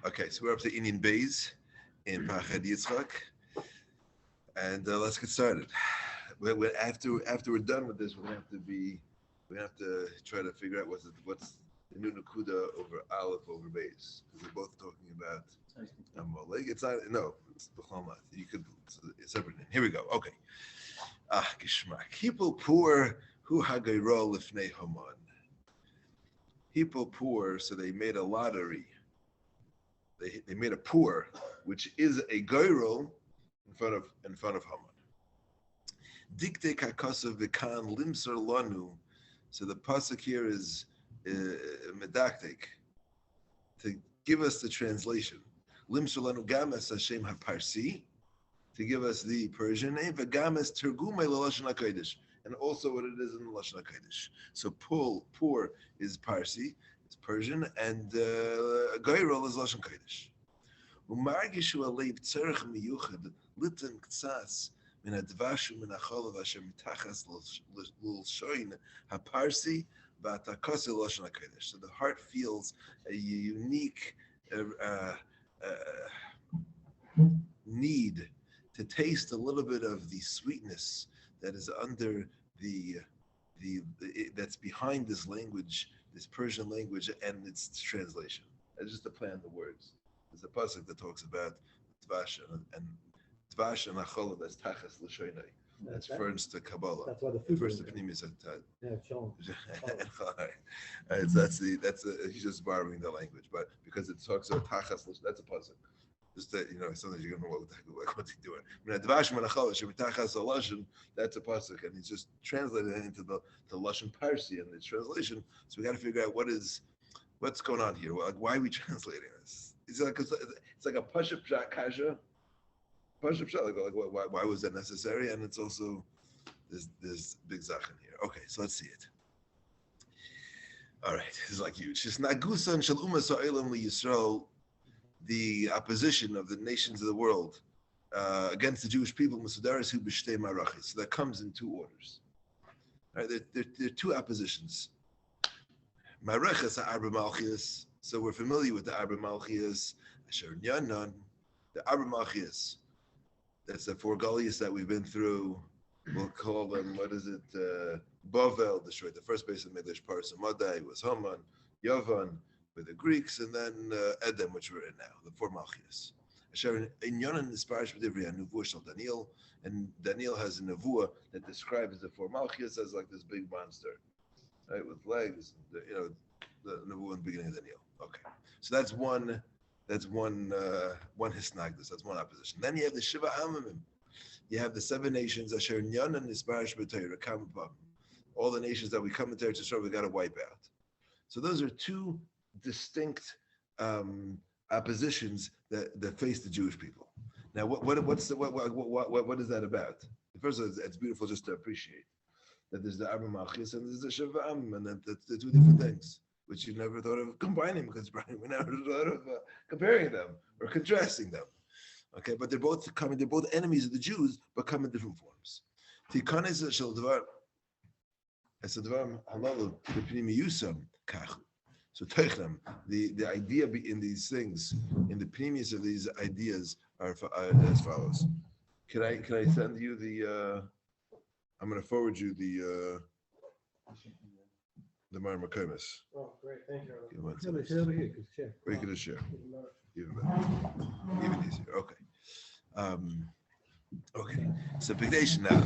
Okay, so we're up to Inyan Bays in Pachad Yitzchak, and let's get started. After we're done with this, we're gonna have to try to figure out what's the new Nakuda over Aleph over Bays, because we're both talking about Amalek. It's not, no, it's B'chalmat. You could, it's separate. Here we go. Okay. Gishmak. People poor who hagayro lifnei Haman. People poor, so they made a lottery. They made a poor, which is a goyrol in front of Haman. Dikte kakasav v'kan limsar lanu. So the pasuk here is medaktik, to give us the translation. Limsar lanu gamas Hashem haparsi, to give us the Persian name, v'gamas tergumei l'lashon hakodesh, and also what it is in the lashon hakodesh. So poor is Parsi, it's Persian, and goyrol is lashon kodesh. Umargishu alev tzerich miyuchad litan ktsas min hadvash min hacholav asher mitachas l'shoin haparsi v'atakos lashon hakodesh. So the heart feels a unique need to taste a little bit of the sweetness that is under the that's behind this language, this Persian language, and its translation. It's just to plan the words. There's a pasuk that talks about dvash and dvash and achol, that's tachas l'shoinai. That's first to Kabbalah. That's why the food. First to Pnimis. Yeah, shalom. That's he's just borrowing the language, but because it talks about tachas, that's a pasuk. Just that, sometimes you're gonna know what's he doing. That's a pasuk, and he's just translated it into the lashon parsi and its translation. So we got to figure out what's going on here. Why are we translating this? It's like a pashup kasha. Pashup shot. Like why was that necessary? And it's also this big zachan here. Okay, so let's see it. All right, this is like huge. It's nagusan shel umas ha'olam liyisrael. The opposition of the nations of the world against the Jewish people, Masudaris hu b'shtei marachis. So that comes in two orders. Right? There are two oppositions. Marachas ha'arba malchias. So we're familiar with the arba malchias. Asher Inyan, the arba malchias. That's the four gullies that we've been through. We'll call them, what is it? Bavel destroyed the first base of Midrash Parsa Madai was Haman, Yavan, with the Greeks, and then Edom, which we're in now, the four Malchias. Inyan is parish with every Nevuah shel Daniel, and Daniel has a Nevuah that describes the four Malchias as like this big monster, right, with legs. The Nevuah in the beginning of Daniel. Okay, so that's one hisnagdus. That's one opposition. Then you have the Shiva Amamim. You have the seven nations. Asher Inyan is parish with all the nations that we come into to serve, we got to wipe out. So those are two distinct oppositions that face the Jewish people. Now, what is that about? First of all, it's beautiful just to appreciate that there's the Arba Malchis and there's the Sheva Am, and that's the two different things, which you never thought of combining, because we never thought of comparing them or contrasting them. Okay, but they're both enemies of the Jews, but come in different forms. Tikanes shel dvar, as a dvar halalu b'pnimiyusam kachu. So Teichem, the idea in these things, in the premise of these ideas, are as follows. Can I send you the? I'm going to forward you the Mar Makomis. Oh, great! Thank you. Share over here. Or you can just share. Even better. Even easier. Okay. Okay. So Bigdesha now.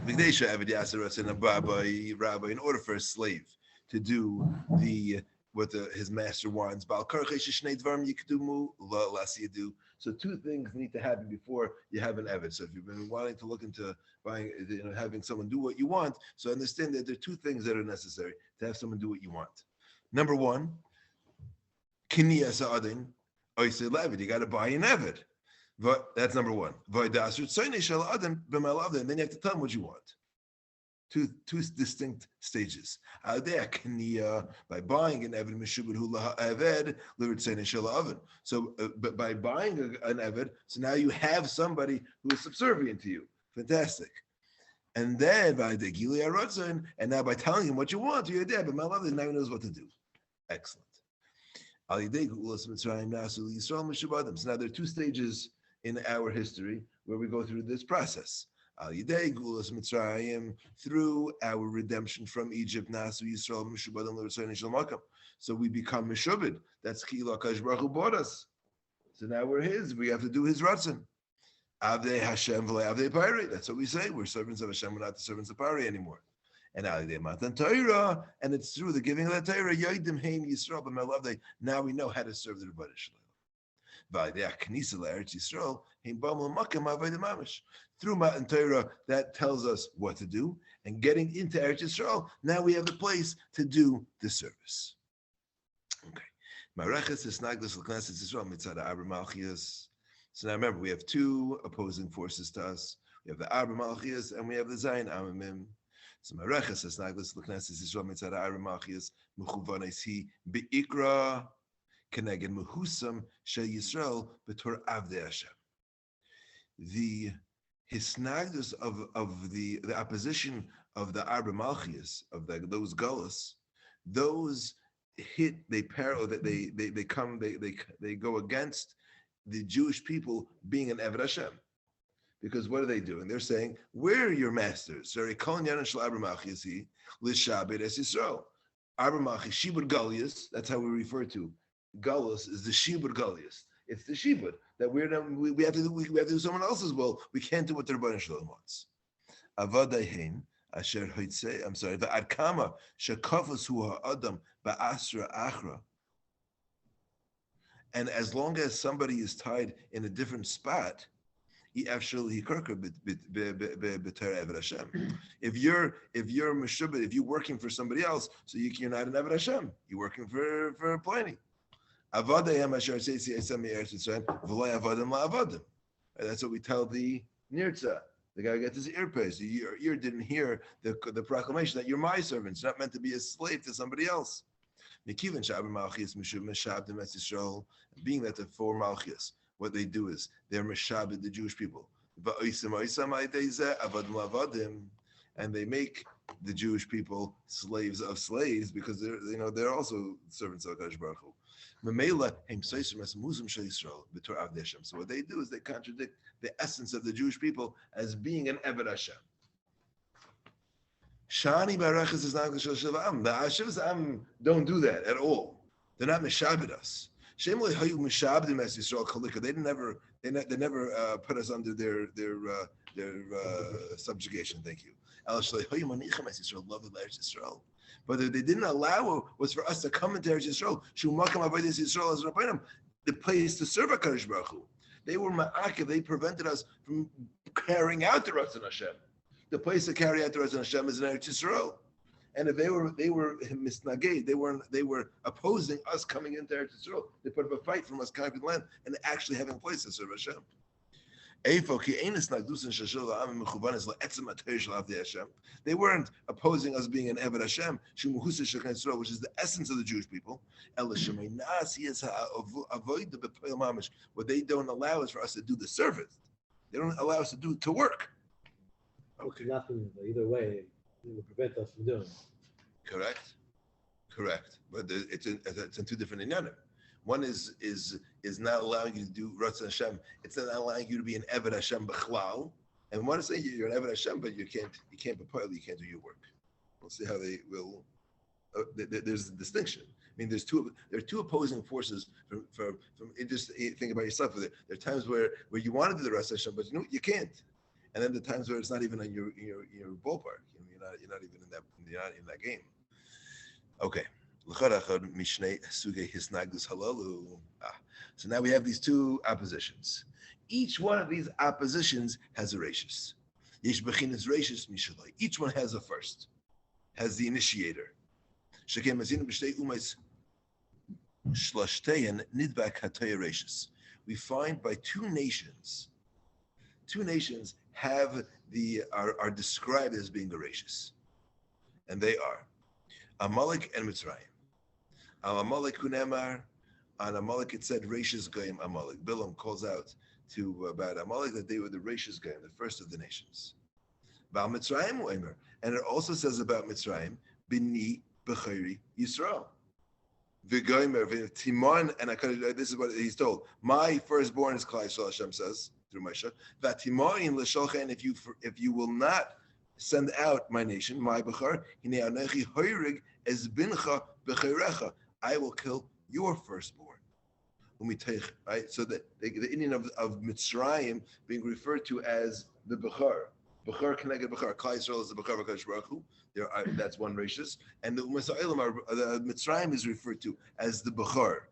Bigdesha Eved Yasser and a rabbi, in order for a slave to do what his master wants. So two things need to happen before you have an Eved. So if you've been wanting to look into buying, having someone do what you want, so understand that there are two things that are necessary to have someone do what you want. Number one, Kiniyah Sa'adin, Oysei you got to buy an Eved. But that's number one. Then you have to tell him what you want. Two distinct stages. By buying an Eved Meshubad Hula Eved, Lirit. So but by buying an Eved, so now you have somebody who is subservient to you. Fantastic. And then by the Gilead Ratzon, and now by telling him what you want, you're dead, but my love now he knows what to do. Excellent. Al Yidei Geulas Mitzrayim Nasu Yisrael Mishabadim. So now there are two stages in our history where we go through this process. Al Yidei Geulas Mitzrayim, through our redemption from Egypt, Nasu Yisrael Mishabadim L'Ritzayin Shel Makam. So we become Mishabed. That's Chila Kadosh Baruch Hu bought us. So now we're His. We have to do His Ratzon. Avdei Hashem v'le Avdei Pari. That's what we say. We're servants of Hashem. We're not the servants of Pari anymore. And Alidei Matan Torah, and it's through the giving of the Torah. Yoidim Hein Yisrael b'Melavdei. Now we know how to serve the Rebbeinu Shalom. V'Alidei Knisa LaEretz Yisrael Hein Bam L'Makom Avodah Mamish. Through Matan Torah, that tells us what to do. And getting into Eretz Yisrael, now we have the place to do the service. Okay. Mareches Esnagdos L'Knesset Yisrael Mitzad Abra Malchias. So now remember, we have two opposing forces to us. We have the Abra Malchias and we have the Zayin Amamim. So Mareches Esnagdos L'Knesset Yisrael Mitzad Abra Malchias Mechuvanes Hi Beikra Keneged Mehusam Shel Yisrael B'Tor Avdei Hashem. The Hisnagdos of the opposition of the Abra Malchias, of those Gullus, those hit, they go against the Jewish people being an Eved Hashem. Because what are they doing? They're saying, we're your masters. That's how we refer to Galus is the Shibud Galius. It's the Shibud that we have to do someone else's will. We can't do what the Rebbeinu Shalom wants. Avadahin asher hoitze. I'm sorry. Va'adkama shekafas hu ha'adam ba'asra achra. And as long as somebody is tied in a different spot, if you're meshubed, if you're working for somebody else, so you're not an Eved Hashem, you're working for Pliny. That's what we tell the Nirtza. The guy gets his ear pierced. Your ear didn't hear the proclamation that you're my servant. You're not meant to be a slave to somebody else. Being that the four Malchias, what they do is they're Meshabed, the Jewish people. And they make the Jewish people slaves of slaves because they're also servants of HaKadosh Baruch Hu. So what they do is they contradict the essence of the Jewish people as being an Eved Hashem. Shani Bareches is not the Shivas Am don't do that at all. They're not Meshabed us. They never put us under their subjugation. Thank you. But they didn't allow was for us to come into Eretz Yisrael. The place to serve HaKadosh Baruch Hu. They were ma'akev. They prevented us from carrying out the Ratzon Hashem. The place to carry out the Ratzon Hashem is in Eretz Yisrael. And if they were misnaged, they were opposing us coming into Eretz Yisrael. They put up a fight from us coming to the land and actually having a place to serve Hashem. They weren't opposing us being an Eved Hashem, which is the essence of the Jewish people. What they don't allow is for us to do the service. They don't allow us to work. Okay. Nothing, either way, it will prevent us from doing it. Correct. But it's in two different inyanim. One is not allowing you to do Ratzon Hashem. It's not allowing you to be an Eved Hashem b'chlal. And one is saying you're an Eved Hashem, but you can't be poil, you can't do your work. We'll see how they will. There's a distinction. I mean, there are two opposing forces. From just think about yourself. There are times where you want to do the Ratzon Hashem, but you can't. And then the times where it's not even on your ballpark. You're not even in that game. Okay. So now we have these two oppositions. Each one of these oppositions has a rashis. Each one has a first, has the initiator. We find by two nations are described as being gracious, and they are Amalek and Mitzrayim. Amalek Kunemar, on Amalek it said Rashis Goyim Amalek. Bilam calls out about Amalek that they were the Rashis Goyim, the first of the nations. About Mitzrayim Oimer, and it also says about Mitzrayim Bini Bechayri Yisrael. V'goymer v'timon, and this is what he's told. My firstborn is Klal Yisrael, Hashem says through Moshe. V'timoin l'sholchen, if you will not send out my nation, my bechar, hinei anechi hoirig es bincha b'cheirecha. I will kill your firstborn. Right? So the Inyan of Mitzrayim being referred to as the Bechar. Bechar connected Bechar. Klal Yisrael is the Bechar V'Kadosh Baruch Hu. That's one rachis. And the the Mitzrayim is referred to as the Bechar.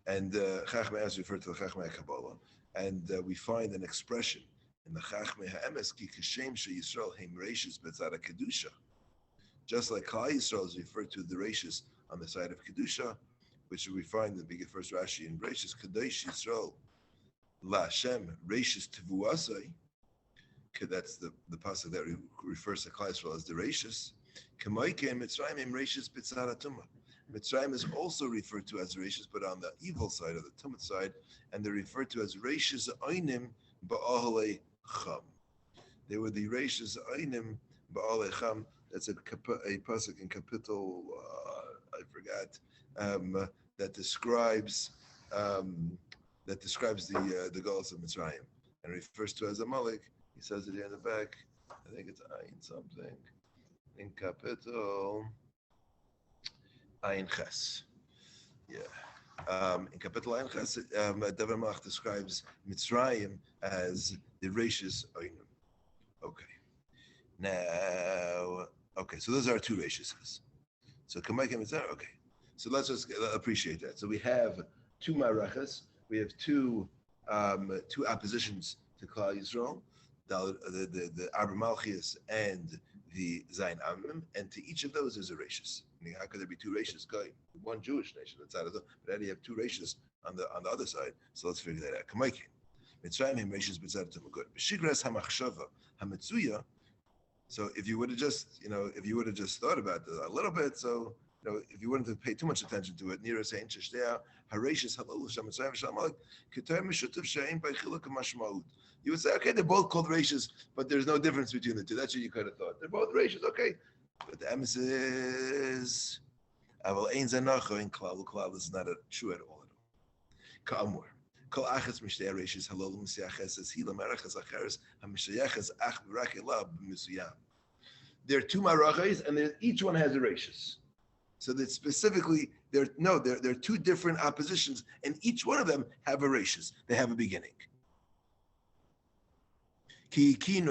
And Chachmei is referred to the Chachmei Kabbalah. And we find an expression in the Chachmei Ha'emes, ki kashem sheYisrael heim reishis betzad kedusha. Just like Klal Yisrael is referred to the reishis on the side of kedusha, which we find in the first Rashi in reishis kadosh Yisrael la Hashem reishis tevuasai. That's the pasuk that refers to Klal Yisrael as the reishis. K'mayke Mitzrayim heim reishis betzad hatumah. Mitzrayim is also referred to as reishis, but on the evil side, of the tumah side, and they're referred to as reishis oinim ba'ahalei cham. They were the reishis oinim ba'ahalei cham. That's a pasuk in capital I forgot that describes the Galus of Mitzrayim and refers to as Amalek. He says it here in the back. I think it's Ayin something in capital Ayin Ches. Yeah. In capital Ayin Ches, David Malach describes Mitzrayim as the reishis oinim. Okay. Now, so those are two reishises. So Kamaykim Mitzrayim, okay. So let's just appreciate that. So we have two marachas, we have two oppositions to Klal Yisrael, the Arba Malchias and the Zayin Amim, and to each of those is a reishis. How could there be two reishis? One Jewish nation, that's out of the, but how do you have two reishis on the other side? So let's figure that out. Kamaykim Mitzrayim hem reishis b'tzad tumah. Good. B'shigras hamachshava hametzuya. So if you would have just, thought about this a little bit, so if you wouldn't have paid too much attention to it, Nira saying Shishtea, Harashis Halal Shem Mitzrayim Shamalek, Keter Mishutav Shein by Chiluk Mashmaut. You would say, okay, they're both called rachis, but there's no difference between the two. That's what you could have thought. They're both rachis, okay. But the emphasis is Aval Ein Zanacha in Klal is not true at all. Ka'amur. Kol achas mishtei rachis halal misyaches es hila marachas acheres hamishayaches ach b'rak elab b'misuyam. There are two marachas, and each one has a rachis. So that specifically, there are two different oppositions, and each one of them have a rachis. They have a beginning. Mitzrayim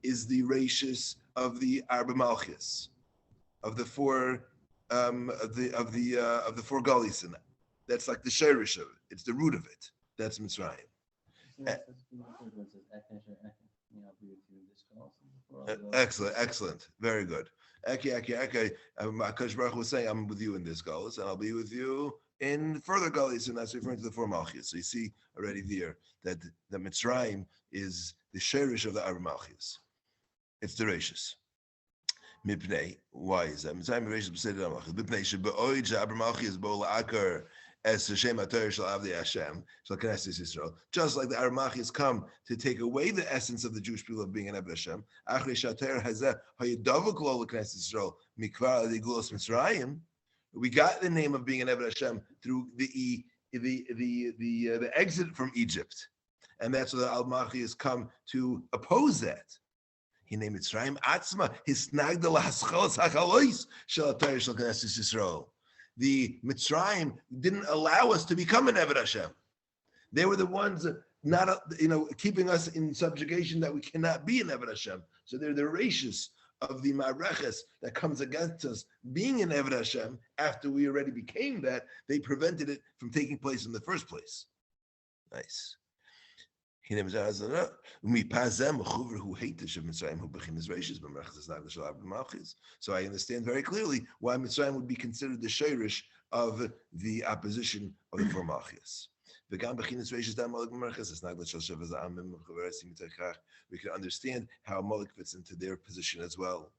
is the rachis of the Arba Malchis, of the four of the four gallis in that. That's like the sherish of it. It's the root of it. That's Mitzrayim. Excellent. Very good. Eki. Akash Baruch was saying, I'm with you in this galus, and I'll be with you in further galus, and that's referring to the four malchus. So you see already there that the Mitzrayim is the sherish of the Arba Malchus. It's the rachis. Mipnei. Why is that? Mitzrayim rachis b'seder malchus. Mipnei shebe'oid she'Arba Malchus bo la'akar as Hashem Ator shel Avdei Hashem shel Knesset Yisrael. Just like the Arba Malchus come to take away the essence of the Jewish people of being an Eved Hashem. Achrei shater hazeh hayadavuk lo l'Knesset Yisrael mikvar l'Gulos Mitzrayim. We got the name of being an Eved Hashem through the exit from Egypt, and that's why the Arba Malchus come to oppose that. He named Mitzrayim Atzma hisnagda lahaschalos hachalois shel Ator shel Knesset Yisrael. The Mitzrayim didn't allow us to become an Eved Hashem. They were the ones not, keeping us in subjugation that we cannot be an Eved Hashem. So they're the rachis of the Mareches that comes against us being an Eved Hashem after we already became that. They prevented it from taking place in the first place. Nice. So I understand very clearly why Mitzrayim would be considered the shirish of the opposition of the four malchus. We can understand how Amalek fits into their position as well.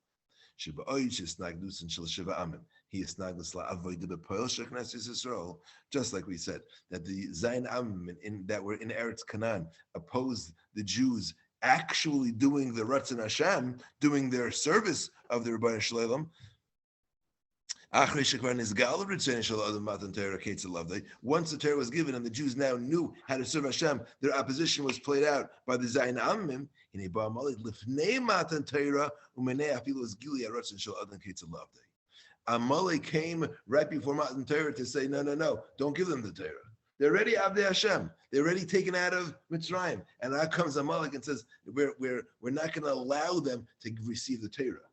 He He is naglasla avoided the poil sheknesis Israel, just like we said that the Zayin Am that were in Eretz Canaan opposed the Jews actually doing the Ratzon Hashem, doing their service of the Rebbeinu Shalom. Once the Torah was given and the Jews now knew how to serve Hashem, their opposition was played out by the Zayin Amim. Amalek came right before Matan Torah to say, no, don't give them the Torah. They're already Abdei Hashem. They're already taken out of Mitzrayim. And now comes Amalek and says, we're not going to allow them to receive the Torah.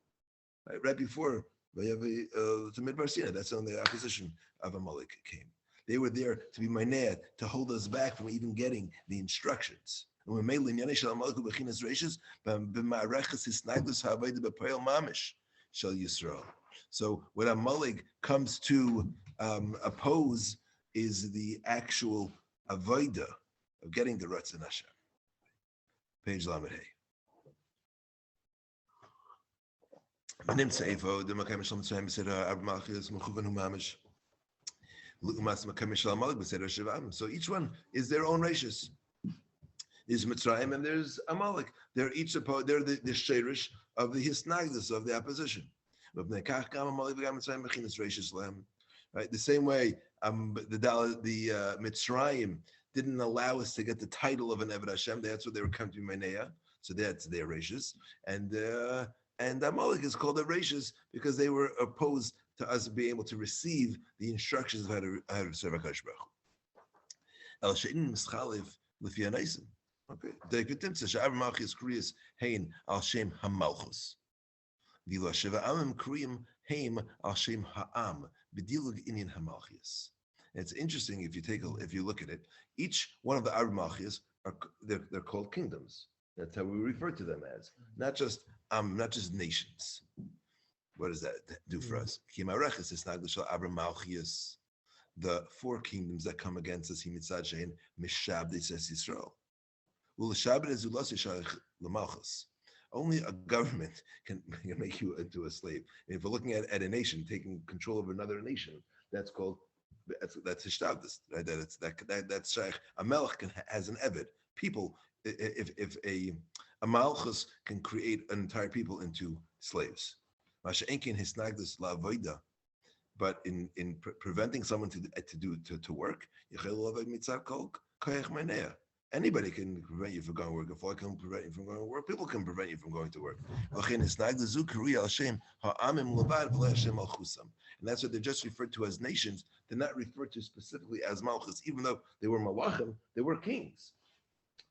Right before the Midbar Sinai, that's when the opposition of Amalek came. They were there to be Maineh, to hold us back from even getting the instructions. And when Meili Inyan Shel Amalek U'Bechinas Reishis, B'Ma'arechas Hisnagdus Ha'Aveda B'Poel Mamish Shel Yisrael. So what Amalek comes to oppose is the actual avodah of getting the Ratzon Hashem. Page Lamed Hey. So each one is their own rashis. There's Mitzrayim and there's Amalek. They're each supposed. They're the sherish of the hisnagdus of the opposition. Right? The same way the Mitzrayim didn't allow us to get the title of an Eved Hashem. That's what they were coming to Mainea. So that's their rashis. And Amalek is called a rashis because they were opposed to us being able to receive the instructions of how to serve HaKadosh Baruch Hu. El she'in mischalev l'fi hanaisim. Okay. Deiketim tzeshav malchus kriyas hein al shem hamalchus. V'lo sheva amim kriyim hein al shem ha'am b'dilug inyan hamalchus. It's interesting if you look at it. Each one of the Arab malchus they're called kingdoms. That's how we refer to them as, not just nations. What does that do for us? The four kingdoms that come against us, only a government can make you into a slave. And if we're looking at a nation taking control of another nation, that's hishtavdus, right? That's shaykh. A melech has an eved. People, if a malchus can create an entire people into slaves. But in preventing someone to work, anybody can prevent you from going to work. If I can prevent you from going to work, people can prevent you from going to work. And that's what they're just referred to as nations. They're not referred to specifically as malchus, even though they were malachim, they were kings.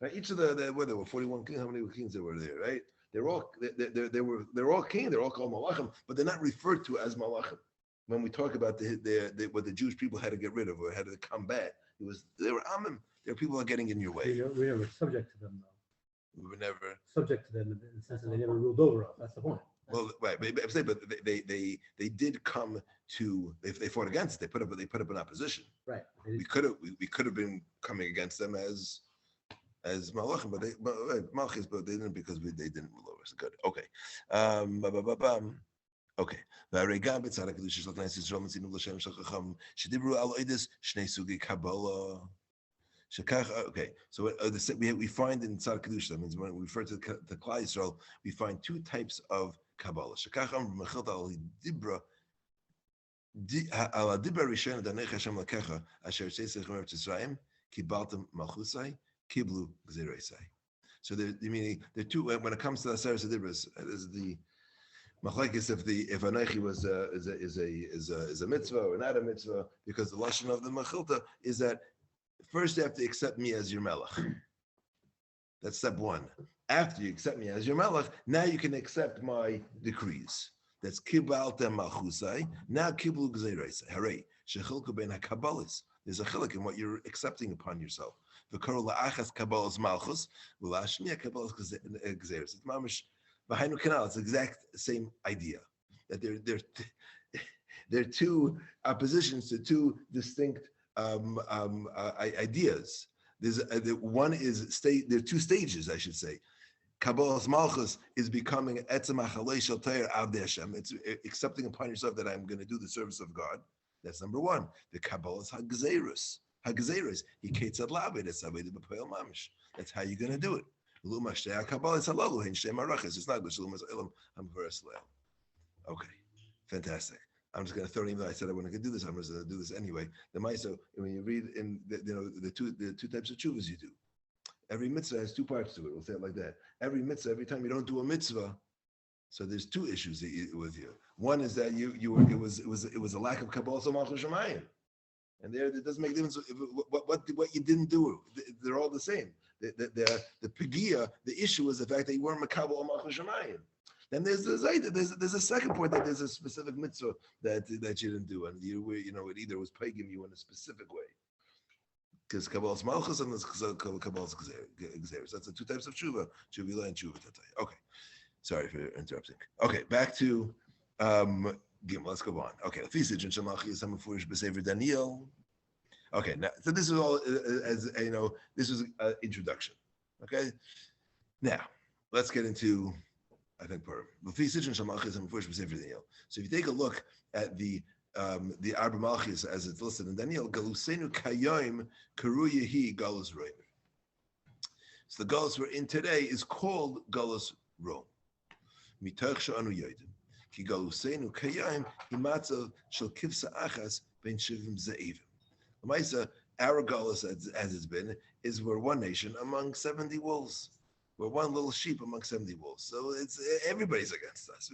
Right? Each of there were 41 kings. How many kings there were there? Right? They're all king. They're all called malachim, but they're not referred to as malachim. When we talk about what the Jewish people had to get rid of or had to combat, they were amim. There are people who are getting in your way. We never subject to them, though. We were never subject to them in the sense that they never ruled over us. That's the point. Well, right, but they did come to. If they fought against, they put up an opposition. Right. We could have been coming against them as malachim, but malchis, but they didn't because they didn't rule over us. Good. Okay. Okay. Okay, so we find in Tzad Kedusha, that means when we refer to Klal Yisrael, we find two types of Kabbalah. So meaning the two, when it comes to the Aseres Adibras, is the machlekes if Anochi is a mitzvah or not a mitzvah, because the lashon of the Mechilta is that first you have to accept me as your melech. That's step one. After you accept me as your melech, now you can accept my decrees. That's kibaltem malchusai. Now kiblu gzeiraisai. Hooray! Shechilku ben hakabalis. There's a chilik in what you're accepting upon yourself. V'karo la'achas kabalas malchus, v'la'ashmiya kabalas gzeiras. It's mamish b'hainu kanal. It's the exact same idea. That there are two oppositions to two distinct ideas. There's one is there are two stages, I should say. Kabbalah's Malchus is becoming Etzem Achalei Shel Teir Avdei Hashem. It's accepting upon yourself that I'm going to do the service of God. That's number one. The Kabbalah's Hagzerus. Hagzerus. He Ketzad Labed. That's Aved B'Poel Mamish. That's how you're going to do it. Luma Shtei Kabbalah's Halalu Hein Shtei Marachas. It's not good. Luma's Elam Hamveres Leil. Okay, fantastic. I'm just going to throw an email. I said I wasn't going to do this. I'm just going to do this anyway. The Ma'aser, when you read in the two types of chuvas you do. Every mitzvah has two parts to it. We'll say it like that. Every mitzvah, every time you don't do a mitzvah, so there's two issues with you. One is that it was a lack of kabbalah malchus shemayim, and there it doesn't make a difference what you didn't do. They're all the same. The pigia, the issue is the fact that you weren't makabel malchus shemayim. Then there's a second point that there's a specific mitzvah that you didn't do, and it either was pagim you in a specific way. Because Kabbalah's Malchus and Kabbalah's Gzeres. That's the two types of tshuva, tshuva and tshuva tatay. Okay, sorry for interrupting. Okay, back to Gimel. Let's go on. Okay, Daniel. Okay, now so this is all as this is an introduction. Okay, now let's get into Purim. So if you take a look at the Arba Malchis as it's listed in Daniel, Galusenu Kayom Karuyahi Galus Roim. So the Galus we're in today is called Galus Rome. Mitoch Sha'anu Yodim. Ki Galusenu Kayom Himatzav Shel Kivsa Achas Ben Shivim Ze'ivim. Lamaisa, our Galus as it's been is we're one nation among 70 wolves. We're one little sheep among 70 wolves. So it's everybody's against us.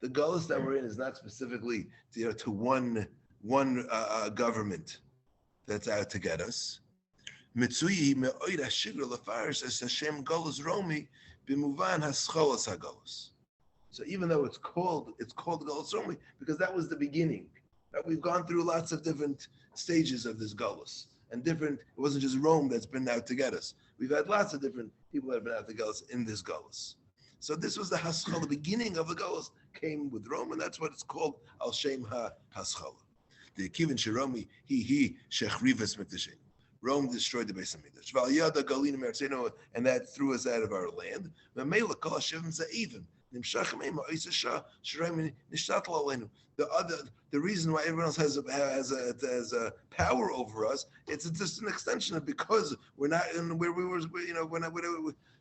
The gullus that we're in is not specifically to one government that's out to get us. So even though it's called gullus Romi because that was the beginning. We've gone through lots of different stages of this gullus. And different, it wasn't just Rome that's been out to get us. We've had lots of different people that have been out to get us in this Gullus. So this was the Haschala, the beginning of the Gullus came with Rome, and that's what it's called, Al Shem HaHaschala. The Kivin Sheromi, he Shechrivas Mikdashim. Rome destroyed the Beis Hamikdash. V'aliyada Galina Merzeno, and that threw us out of our land. V'meila Kol Hashivim Za'ivim. The reason why everyone else has a power over us, it's just an extension of because we're not in where we were,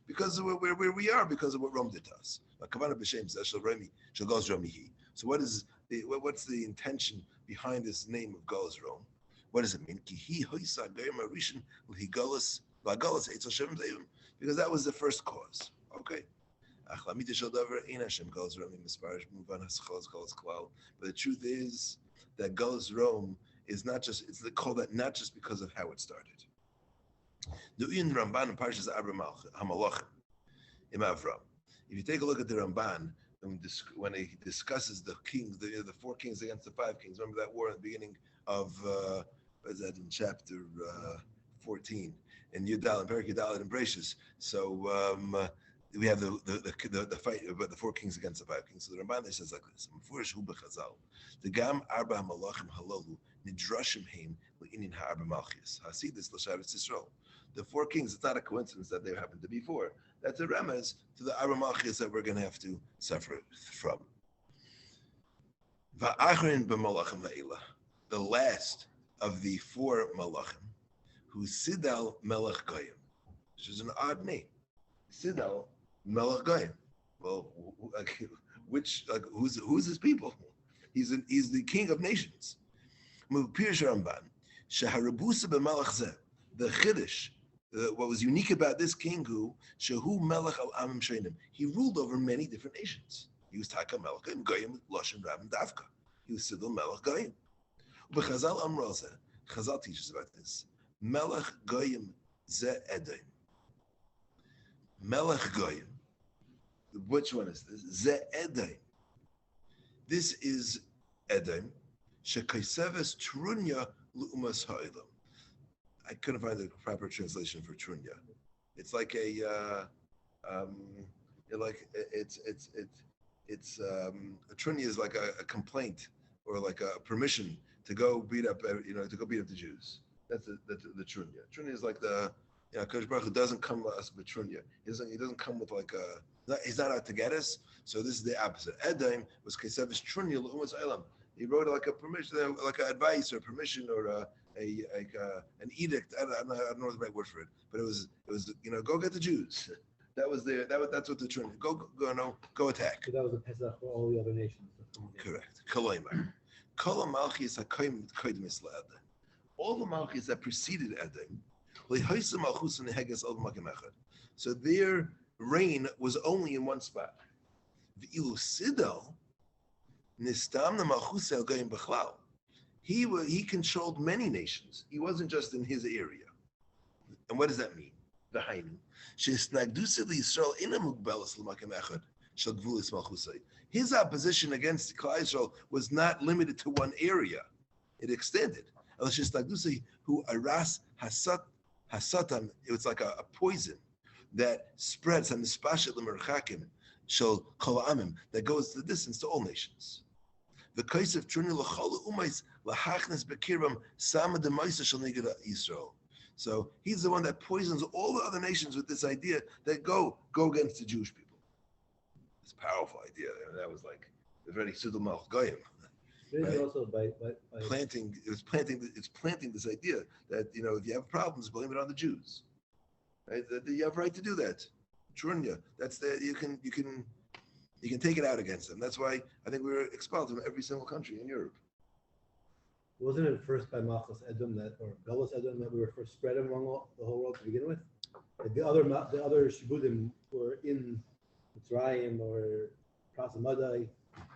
because of where we are, because of what Rome did to us. So what's the intention behind this name of Galus Rome? What does it mean? Because that was the first cause. Okay. But the truth is that Galus Rome is not just, it's called that not just because of how it started. The Inyan Ramban and Parshas Hamalachim in Avram. If you take a look at the Ramban, when he discusses the kings, the four kings against the five kings, remember that war at the beginning of, what is that in chapter 14, in Yudal, and Perik Yudal and Brachus. So, we have the fight about the four kings against the five kings. So the Ramban there says like this: the Gam Arba Malachim Halalu Nidrashim Heim LeInyan HaArba Malchis Hasidus L'Shavetz Yisrael. The four kings. It's not a coincidence that they happened to be four. That's a remez to the Arba Malchis that we're going to have to suffer from. Va'achrin b'Malachim La'ila, the last of the four Malachim, who Sidal Melech Goyim, which is an odd name. Sidal Melech Goyim. Well, who's his people? He's the king of nations. Pirush Ramban, Sheharabusa b'Melech Zeh, the Chiddush, what was unique about this king who Shehu Melech al Amim Sheinim, he ruled over many different nations. He was Taka Melech Goyim Loshen Rabin Davka. He was Sidal Melech Goyim. But Chazal Amral Zeh, Chazal teaches about this. Melech Goyim Zeh Edom. Melech Goyim. Which one is this? Ze Edom. This is Edom. Shekaiseves Trunya Lu'umas Ha'ilam. I couldn't find the proper translation for Trunya. It's like a Trunya is like a complaint or like a permission to go beat up the Jews. That's the trunya. Trunya is like Kodesh Baruch Hu doesn't come to us with trunya. He doesn't come with like he's not out to get us. So this is the opposite. Edom was kesevish trunya l'umas elam. He wrote like a permission, like an advice or permission or an edict. I don't know the right word for it, but it was go get the Jews. That was that's what the trunya. Go attack. So that was a Pesach for all the other nations. Correct. Koloimar. Kol malchis hakoyim koydim la'adam. All the malchis that preceded Edom, so their reign was only in one spot. He controlled many nations. He wasn't just in his area. And what does that mean? The Hainu. His opposition against Klal Yisrael was not limited to one area. It extended. Who aras hasatam, it's like a poison that spreads on the spashet l'merchakim shel kol ha'amim that goes the distance to all nations. The case of truni l'chol umais lahachnes bekirvam sama demaisa shel neged Yisrael. So he's the one that poisons all the other nations with this idea that go against the Jewish people. It's a powerful idea. That was like the very Sudal Malch Goyim. Right. Also by planting this idea that if you have problems, blame it on the Jews. Right? That you have a right to do that. Trunya. That's you can take it out against them. That's why I think we were expelled from every single country in Europe. Wasn't it first by Malchus Edom or Galus Edom that we were first spread among the whole world to begin with? Like the other Shibudim were in Mitzrayim or Prasamadai.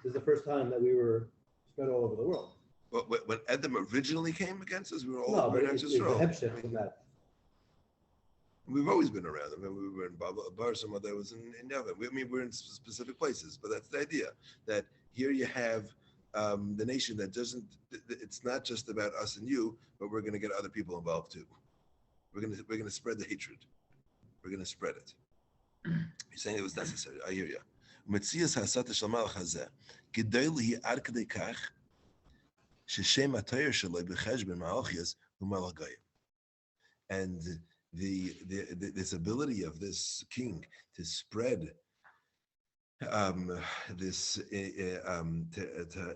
This is the first time that we were spread all over the world. Well, when Edom originally came against us, we were all over against Israel. From that. We've always been around. I mean, we were in Bar, some other was in Yavin. We're in specific places, but that's the idea that here you have the nation that doesn't. It's not just about us and you, but we're going to get other people involved too. We're going to spread the hatred. We're going to spread it. You're saying it was necessary. I hear you. Metzias hasata shel malach hazeh gedol hi ad kedei kach sheshem hatoyer shelo b'cheshbon ma'alchias u'malach goyim. And this ability of this king to spread to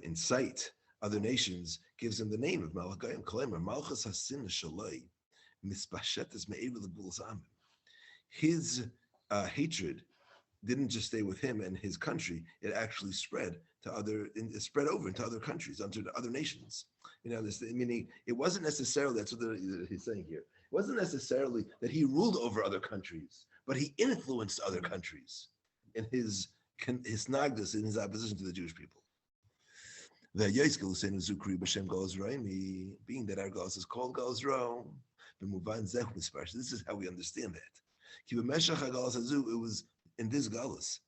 incite other nations gives him the name of Malach Goyim. Kolemer Malchus Hasin Shaloi Mispashetes Me'ever L'Gulas Amim. His hatred didn't just stay with him and his country; it actually spread over into other countries, onto other nations. Meaning it wasn't necessarily that's what he's saying here. It wasn't necessarily that he ruled over other countries, but he influenced other countries in his nagdus, in his opposition to the Jewish people. The being that our Galus is called Galus Rome, this is how we understand that. It was in this Galus.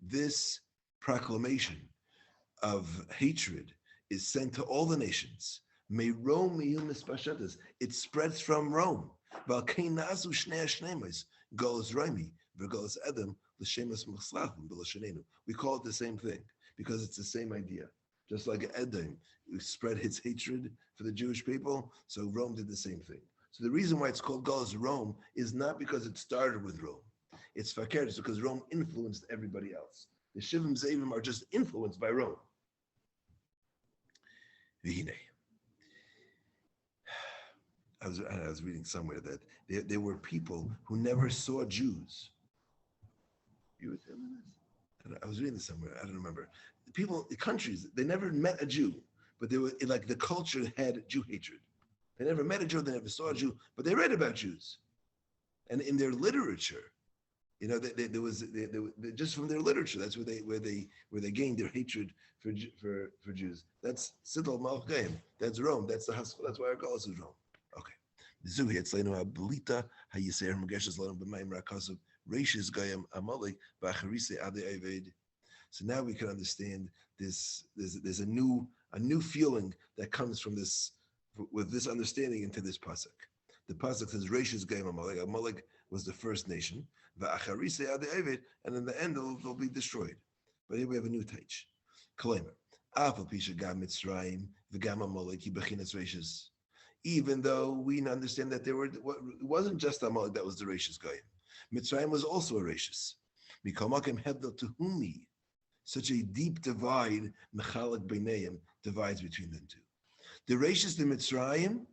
This proclamation of hatred is sent to all the nations. May Rome it spreads from Rome. We call it the same thing because it's the same idea. Just like Edom spread his hatred for the Jewish people, so Rome did the same thing. So the reason why it's called Galus Rome is not because it started with Rome. It's fakir, it's because Rome influenced everybody else. The Shivim Zevim are just influenced by Rome. Vihine. I was reading somewhere that there were people who never saw Jews. You were telling this? I was reading this somewhere. I don't remember. The countries, they never met a Jew, but they were like the culture had Jew hatred. They never met a Jew, they never saw a Jew, but they read about Jews. And in their literature, there was just from their literature. That's where they gained their hatred for Jews. That's Sidol Malch Goyim. That's Rome. That's why our Galus is Rome. Okay. Zuhi etzleinu habilita hayiser mugeshes lanu b'mayim rakasav reishis Goyim amalik b'acharise ade eved. So now we can understand this. There's a new feeling that comes from this with this understanding into this pasuk. The pasuk says reishis Goyim amalik. Amalek was the first nation. And in the end, they'll be destroyed. But here we have a new teich. Kalemer. Afal pisha gam Mitzrayim v'gam Amalek he bechinas reishis. Even though we understand that it wasn't just Amalek that was the reishis goyim. Mitzrayim was also a reishis. Mikamakim hebdel tuhumi. Such a deep divide, mechalek beineim, divides between them two. The reishis the Mitzrayim,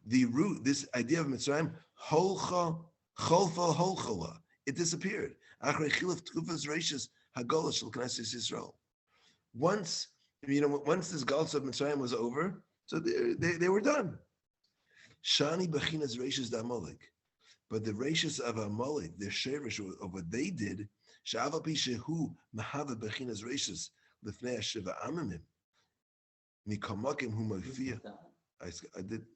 the root, this idea of Mitzrayim, holcha, cholfa, holchala, it disappeared. Achrei chilaf tkufas reishis hagolah shel knesses Yisrael. Once this Galus of Mitzrayim was over, so they were done. Shani bechinas reishis da Amalek, but the reishis of Amalek, the sherish of what they did, she'aval pi shehu mahava bechinas reishis lifnei shiva amimim mikamakim hu mafia. I did.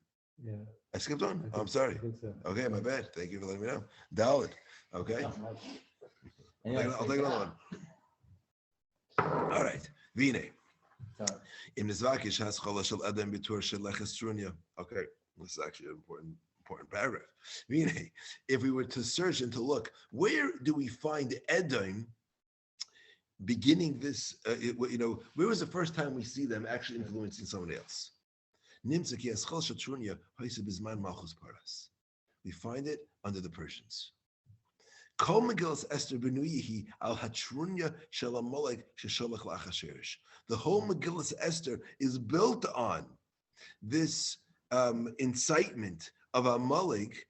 Yeah. I skipped on. I'm sorry. I think so. Okay, my bad. Thank you for letting me know. Dalit. Okay. I'll take another one. All right. Vine. In Nizvakish has chola shel adam bitur sheleches trunya. Okay, this is actually an important paragraph. Vine. If we were to search and to look, where do we find Edom beginning this? Where was the first time we see them actually influencing somebody else? We find it under the Persians. The whole Megillas Esther is built on this incitement of Amalek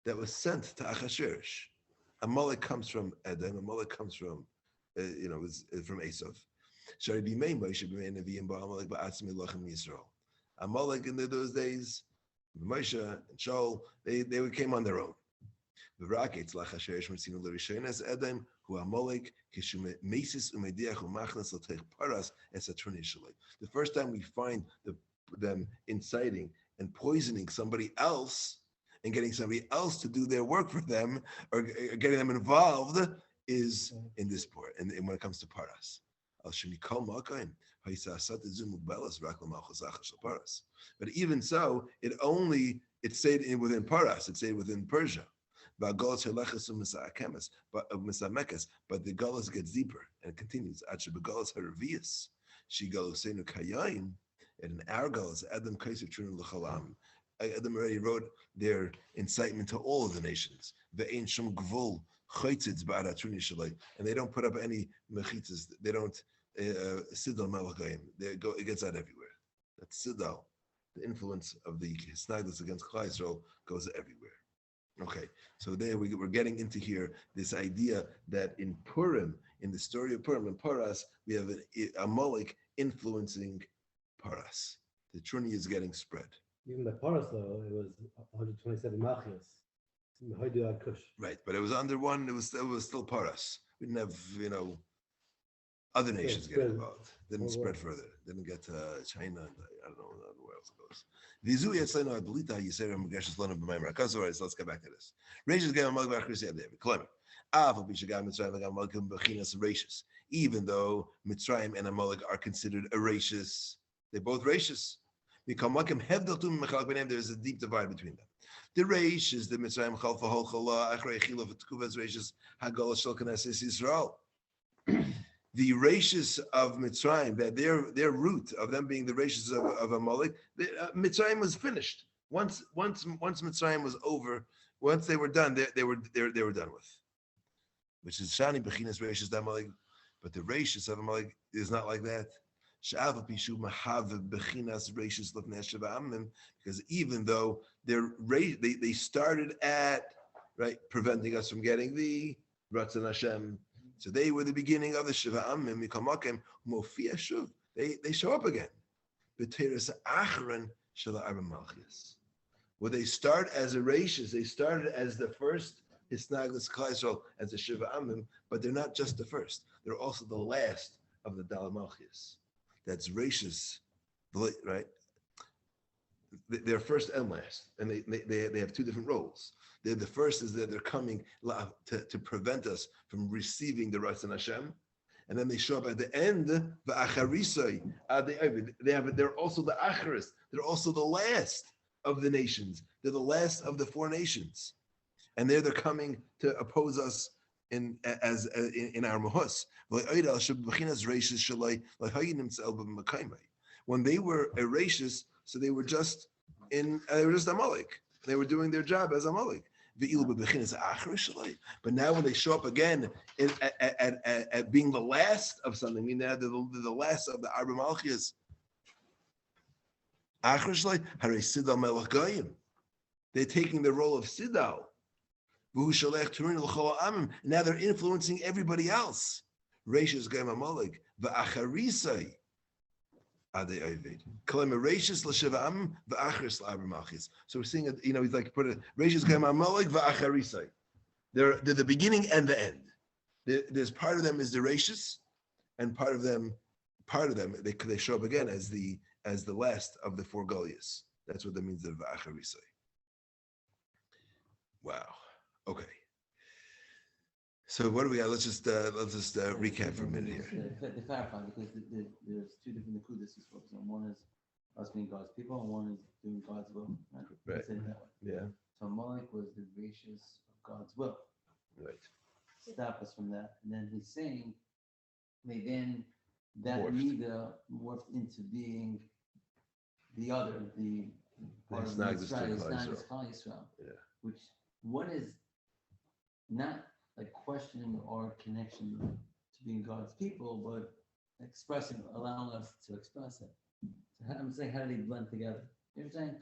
that was sent to Achashverosh. Amalek comes from Edom. Amalek comes from, from Esav. Amalek in those days, Moshe and Shaul, they came on their own. The first time we find them inciting and poisoning somebody else and getting somebody else to do their work for them or getting them involved is in this part, and when it comes to Paras. But even so, it stayed within Paras, it stayed within Persia. But the Galus gets deeper and it continues. And in our Galus, Adam already wrote their incitement to all of the nations. And they don't put up any mechitzas, they don't sidal malachayim. It gets out everywhere. That's sidal. The influence of the Hisnagdus against Klal Yisrael goes everywhere. Okay, so there we're getting into here this idea that in Purim, in the story of Purim and Paras, we have a Amalek influencing Paras. The Truni is getting spread. Even by Paras, though, it was 127 Machias. Right, but it was under one. It was still Paras. We didn't have other nations get involved. Didn't spread further. Didn't get to China. And I don't know where else it goes. Let's get back to this. Even though Mitzrayim and Amalek are considered a rachis, they're both rachis. There is a deep divide between them. The rachis, the Mitzrayim chalfa hol chala achrei chila v'tkuvas rachis hagolas shel knesses Yisrael. The rachis of Mitzrayim, that their root of them being the rachis of Amalek, Mitzrayim was finished. Once Mitzrayim was over, once they were done, they were done with. Which is Shani Bechinas rachis Amalek, but the rachis of Amalek is not like that. Because even though they started at preventing us from getting the Ratzon Hashem. So they were the beginning of the Shiva Amim, Mikamakim, Mofia Shuv. They show up again. B'teres Achron Shel Arba Malchus. Where they start as a rachis, they started as the first Hisnaglis Klal Yisrael as the Shiva Amim, but they're not just the first. They're also the last of the Dal Malchus. That's rachis, right? They're first and last, and they have two different roles. The first is that they're coming to prevent us from receiving the rights of Hashem, and then they show up at the end. They're also the acharis. They're also the last of the nations. They're the last of the four nations, and they're coming to oppose us in our mahus. When they were Erashis, so they were just Amalek. They were doing their job as Amalek. But now when they show up again at being the last of something, I mean they're the last of the Arba Malchias. They're taking the role of Sidal. Now they're influencing everybody else. Rashis Gaim Amalek, Va'acharisai. So we're seeing it, he's like put it Rashis Gaim Amalek Va'acharisai. They're the beginning and the end. There's part of them is the Rashis, and part of them they show up again as the last of the four Goliaths. That's what that means, the Va'acharisai. Wow. Okay. So what do we got? Let's just recap for a minute here. To clarify, because there's two different Nakudas he's focusing on. One is us being God's people, and one is doing God's will. Right. Say it that way. Yeah. So Amalek was the gracious of God's will. Right. Stop us from that. And then he's saying, then that Morphed. Mida morphed into being the other, the part of Snagdus to Israel, Klal Snagdus Yisrael. Klal Yisrael, Yeah. which one is not like questioning our connection to being God's people, but expressing, allowing us to express it. So I'm saying, how do they blend together? You know what I'm saying?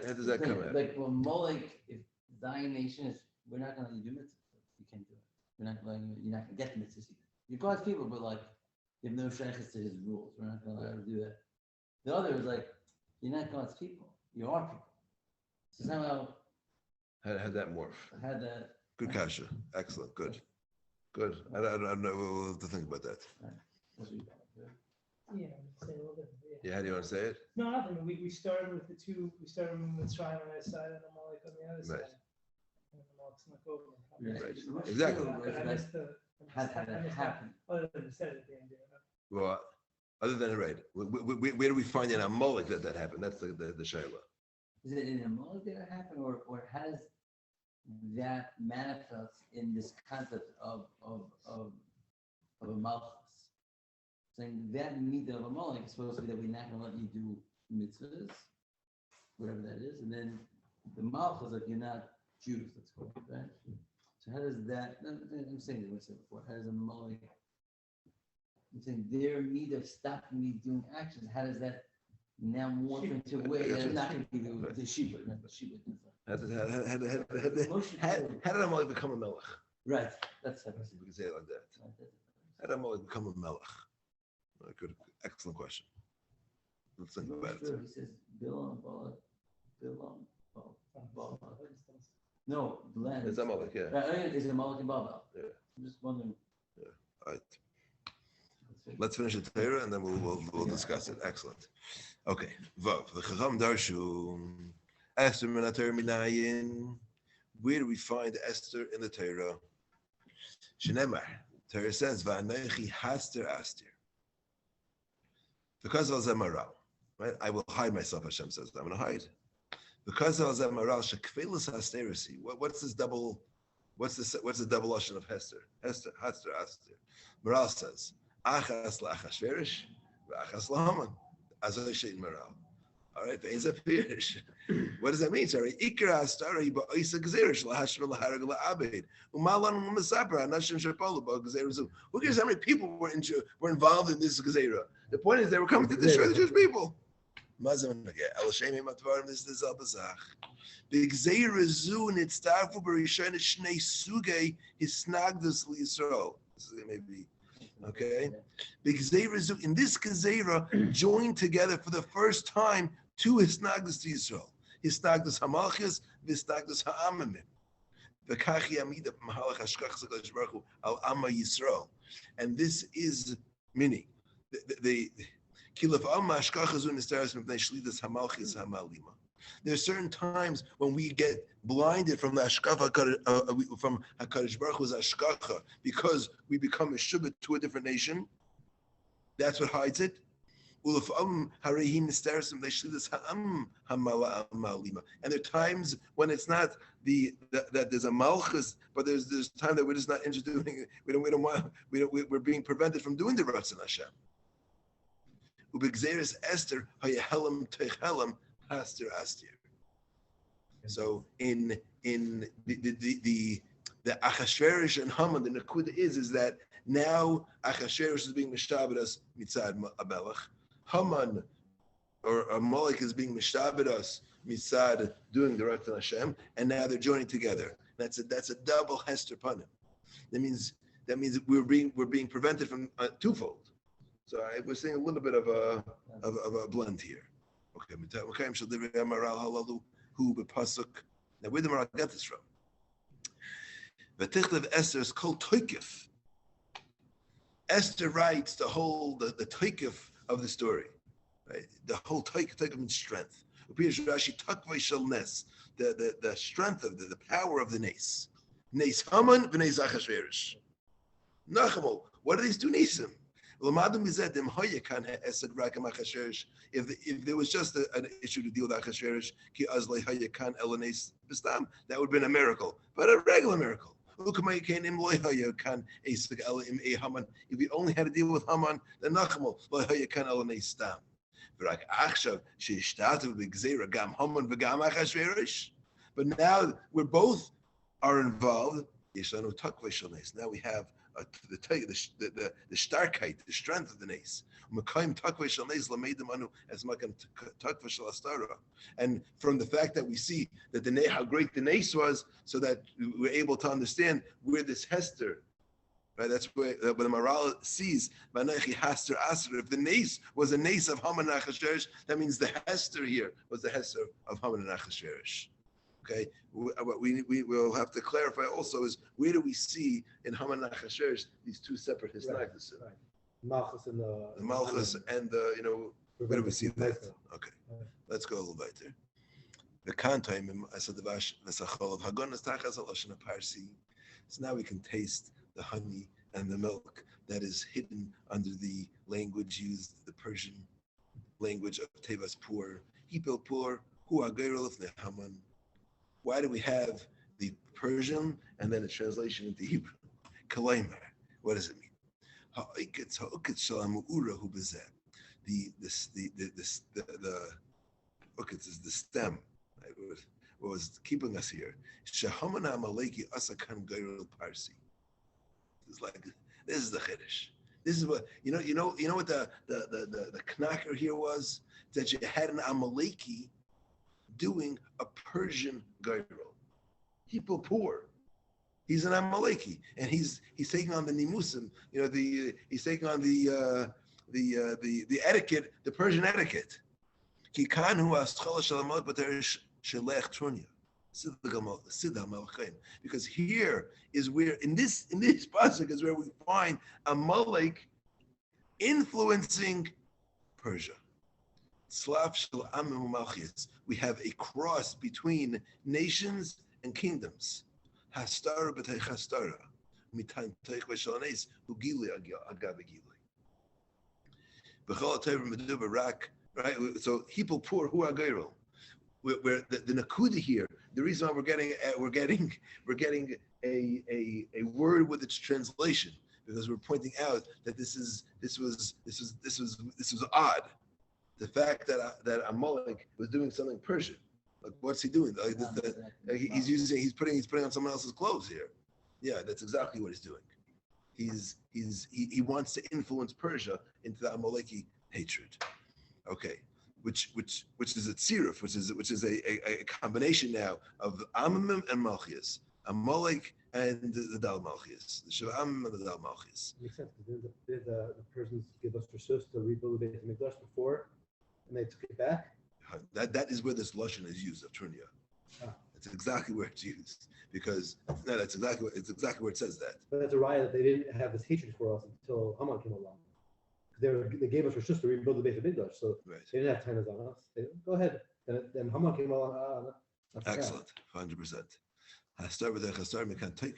How does that come out? Like, well, Molech, if Zion nation is, we're not going to do mitzvahs. You can't do it. You're not going to get the mitzvahs. You're God's people, but like, you have no shaykhs to his rules. We're not going to allow you to do that. The other is like, you're not God's people. You are people. So somehow, How that morph? had that. Good kasha. Excellent. Good. I don't know. We'll have to think about that. Yeah, say a little bit. Yeah. How do you want to say it? No, nothing. We started with the two. We started with Mitzrayim on that side and Amalek on the other Right. side. And Amalek's not over. Right. Exactly. I missed the. How did that happen? Other than the set at the end. Yeah. Well, other than right, where do we find in Amalek that happened? That's the shayla. Is it in Amalek that it happened, or has that manifest in this concept of a malchus? Saying that midah of Amalek is supposed to be that we're not going to let you do mitzvahs, whatever that is, and then the malchus, like you're not Jews, let's call it, right? So how does that? I'm saying what I said before. How does Amalek? I'm saying their midah of stopping me doing actions. How does that now morph into a way that it's not going to be the shibud, not the shibud? How did Amalek become a melech? Right, that's it. We can say it like that. How did Amalek become a melech? Good, excellent question. Let's think about it. He says, Bilam. No, the land. It's Amalek, yeah. Is Amalek and Babel? Yeah. I'm just wondering. Yeah. All right. Let's finish the Torah and then we'll discuss it. Excellent. Okay. Vav. The Chacham Darshu. Esther min haTorah minayin. Where do we find Esther in the Torah? Shneimar. Torah says, "Va'anochi haster aster." Because of Zemaral, right? I will hide myself. Hashem says, I'm going to hide. Because of Zemaral, shekvelis hasterisi. What's this double? What's the double lashon of Hester? Hester, haster aster. Maral says, achas la'achashverish, v'achas la'haman. Azay shein Maral. All right, what does that mean? Sorry, ikra astara ba'isa gzerish lahashver laharag la'abed umalan u'masapra anashim shapalu ba'gzerizu. Who cares how many people were involved in this gzera? The point is they were coming to destroy the Jewish people. Mazam el shemi matvarim. This is al bazach. The gzera zu nitztarfu b'rishon shnei sugei hisnagdus liyisrael. This is maybe. Okay, the Gezerah Zu in this Gezerah joined together for the first time two Hisnagdus to Yisrael. Hisnagdus Hamalchus, Hisnagdus Ha'amimim. The Kachi Amida Mahalach Hashkach Zakadosh Baruch Hu Al Amma Yisrael. And this is meaning the Kilaf Amma Hashkach Zu Nistaras Mipnei Shlidas Hamalchus Hamalima. There are certain times when we get blinded from the Hashkafa, from HaKadosh Baruch Hu's Hashkacha, because we become a shubit to a different nation. That's what hides it. And there are times when it's not that there's a malchus, but there's time that we're just not interested in. We're being prevented from doing the Ratzon Hashem. Ubegzeres Esther hayehelam teichelam haster astir. So in the Achashverosh and Haman, the Nakuda is that now Achashverosh is being mishtabed mitzad Abelach. Haman or Amalek is being mishtabed mitzad doing the Ratzon Hashem, and now they're joining together. That's a double Hester Panim. That means we're being prevented from twofold. So we're seeing a little bit of a blend here. Okay, who bepasuk. Now where did Maral get this from? V'tichlev Esther is called toikif. Esther writes the toikif of the story, right? The whole toikif means strength. Rashi takvay shel nes, the strength of the power of the nes. Nes Haman v'nes Achashverosh. Nachamol, what are these two nesim? If there was just an issue to deal with Achashverosh, that would have been a miracle, but a regular miracle. If we only had to deal with Haman, then but now we're both are involved. Now we have the starkheit, the strength of the nes. And from the fact that we see that how great the nes was, so that we're able to understand where this Hester, right? That's where the Maral sees if the nes was a nes of Haman and Achashverosh, that means the Hester here was the Hester of Haman and Achashverosh. Okay, what we will have to clarify also is where do we see in Haman and Achashverosh these two separate historics? Right. Malchus and the Malchus and the where do we see that? Okay, let's go a little bit there. The kantaim asadabash v'sachol of hagonas tachas aloshen parsi. So now we can taste the honey and the milk that is hidden under the language used, the Persian language of Tevas Pur, Hipel Pur, Hu Agayro Lefnei Haman. Why do we have the Persian and then a translation into Hebrew? Kalaymer. What does it mean? The ukitz is the stem. What was keeping us here? Shahamana Amaleki Asakan Gairul Parsi. It's like this is the chiddush. This is what you know what the knacker here was, that you had an Amaleki doing a Persian Gairul. People poor. He's an Amaleki, and he's taking on the nimusim. He's taking on the etiquette, the Persian etiquette. Because here is where in this pasuk is where we find Amalek influencing Persia. We have a cross between nations and kingdoms. Hastara b'tei chastara, mitan teich v'shalanes ugili agavigili. B'chol tever meduba rak. Right. So people poor who are gairul. Where the nakuda here, the reason why we're getting a word with its translation, because we're pointing out that this was odd. The fact that Amalek was doing something Persian. Like, what's he doing? He's putting on someone else's clothes here. Yeah, that's exactly what he's doing. He wants to influence Persia into the Amaleki hatred. Okay, which is a tziruf, which is a combination now of Amim and Malchias, Amalek and the Dal Malchias, the Shav'am and the Dal Malchias. Makes sense. Did the Persians give us reshus to rebuild the Beit HaMikdash before, and they took it back? That is where this lashon is used of Turnia. That's exactly where it's used, because it's exactly where it says that. But that's a riot that they didn't have this hatred for us until Haman came along. They gave us reshus to rebuild the Beit HaMikdash, so right. They didn't have tenants on us. Go ahead. Then Haman came along. Excellent, 100%. I start with the we can take.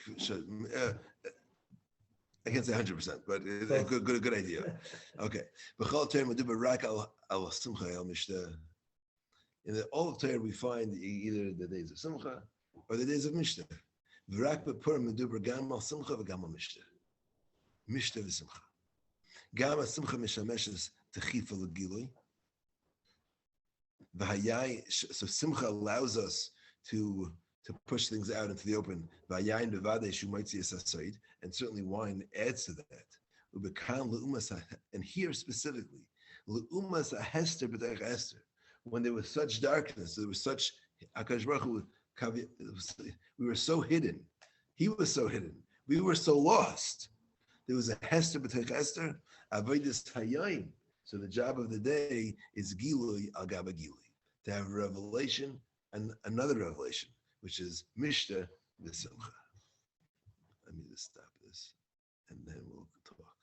I can't say 100%, but a good idea. Okay. In all of Torah, we find either the days of Simcha or the days of Mishnah. V'rak b'purim meduber gam al Simcha v'gam al Mishnah. Mishnah v'Simcha. Gam al Simcha mishameshes techifa l'gilui. So simcha allows us to push things out into the open. And certainly wine adds to that. And here specifically, when there was such darkness, there was such Akash Baruch Hu, we were so hidden. He was so hidden. We were so lost. There was a Hester b'tech Hester, avodas hayayim. So the job of the day is gilui al gaba gilui, to have a revelation and another revelation, which is mishta v'simcha. Let me just stop this, and then we'll talk.